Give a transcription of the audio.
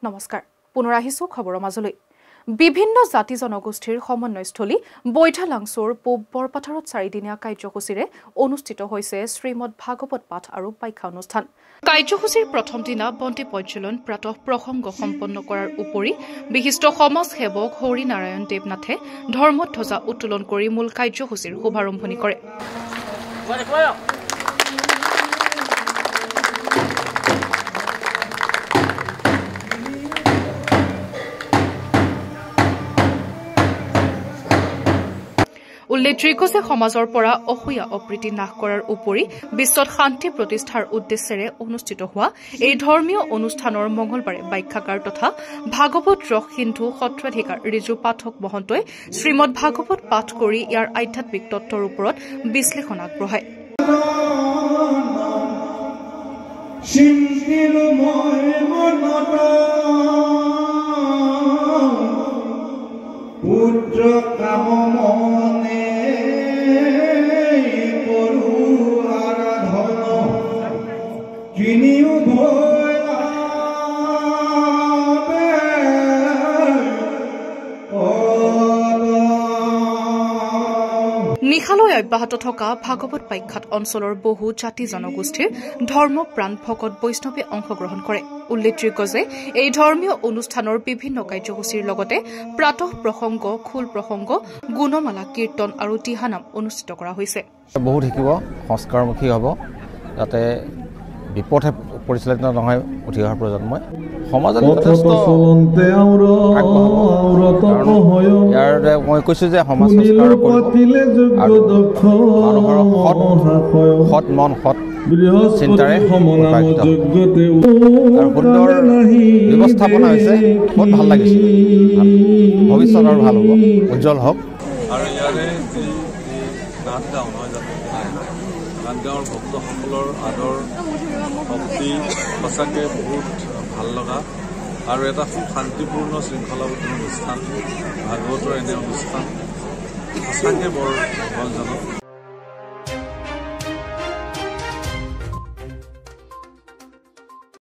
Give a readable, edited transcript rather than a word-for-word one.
নমস্কাৰ পুনৰ আহিছো খবৰৰ মাজলৈ বিভিন্ন জাতি জনগোষ্ঠীৰ সমন্বয়স্থলী বৈঠালাংছুৰ পূব বৰপথাৰত 4 দিনীয়া কাৰ্যসূচীৰে অনুষ্ঠিত হৈছে শ্ৰীমদ ভাগৱত পাঠ আৰু ব্যাখ্যা অনুষ্ঠান কাৰ্যসূচীৰ প্ৰথম দিনা বন্তি প্ৰজ্বলন প্ৰাতঃ প্ৰসংগ সম্পন্ন কৰাৰ উপৰি বিশিষ্ট সমাজ সেৱক হৰি নাৰায়ণ দেৱনাথে ধৰ্মধ্বজা উত্তোলন কৰি মূল কাৰ্যসূচীৰ শুভাৰম্ভণি কৰে উল্লেখযোগ্য যে সমাজৰ পৰা অসূয়া অপ্ৰীতি নাশ কৰাৰ উপৰি বিশ্বত শান্তি প্ৰতিষ্ঠাৰ উদ্দেশ্যেৰে অনুষ্ঠিত হোৱা এই ধৰ্মীয় অনুষ্ঠানৰ মঙলবাৰে ব্যাখ্যাকাৰ তথা ভাগৱত ৰস সিন্ধু সত্ৰাধিকাৰ ৰিজু পাঠক মহন্তই শ্ৰীমদ ভাগৱত পাঠ কৰি ইয়াৰ আধ্যাত্মিক তত্ত্বৰ ওপৰত বিশ্লেষণ আগবঢ়ায় নিশালৈ অব্যাহত থকা ভাগৱত ব্যাখ্যাত অঞ্চলৰ বহু জাতি জনগোষ্ঠীৰ ধৰ্মপ্ৰাণ ভকত বৈষ্ণৱে অংশগ্ৰহণ কৰে উল্লেখযোগ্য যে এই ধৰ্মীয় অনুষ্ঠানৰ বিভিন্ন কাৰ্যসূচীৰ লগতে প্ৰাতঃ প্ৰসংগ খোল প্ৰসংগ গুণমালা কীৰ্তন আৰু দিহানাম অনুষ্ঠিত কৰা হৈছে বহুত শিকিব সংস্কাৰমুখী হ'ব যাতে বিপথে পৰিচালিত নহয় উঠি অহা প্ৰজন্মই সমাজত যথেষ্ট ইয়াৰ মই কৈছোঁ যে সমাজ সংস্কাৰ আৰু মানুহৰ সৎ মন সৎ চিন্তাৰে আৰু সুন্দৰ ব্যৱস্থাপনা হৈছে বহুত ভাল লাগিছে ভৱিষ্যত আৰু ভাল হ'ব উজ্জ্বল হওক আৰু ইয়াৰে যি নাটগাঁও নহয় জানো নাটগাঁৱৰ ভক্তসকলৰ আদৰ ভক্তি সঁচাকৈ বহুত ভাল লগা আৰু এটা খুব শান্তিপূৰ্ণ শৃংখলাবদ্ধ অনুষ্ঠান ভাগৱতৰ এনে অনুষ্ঠান সঁচাকৈ বৰ মংগলজনক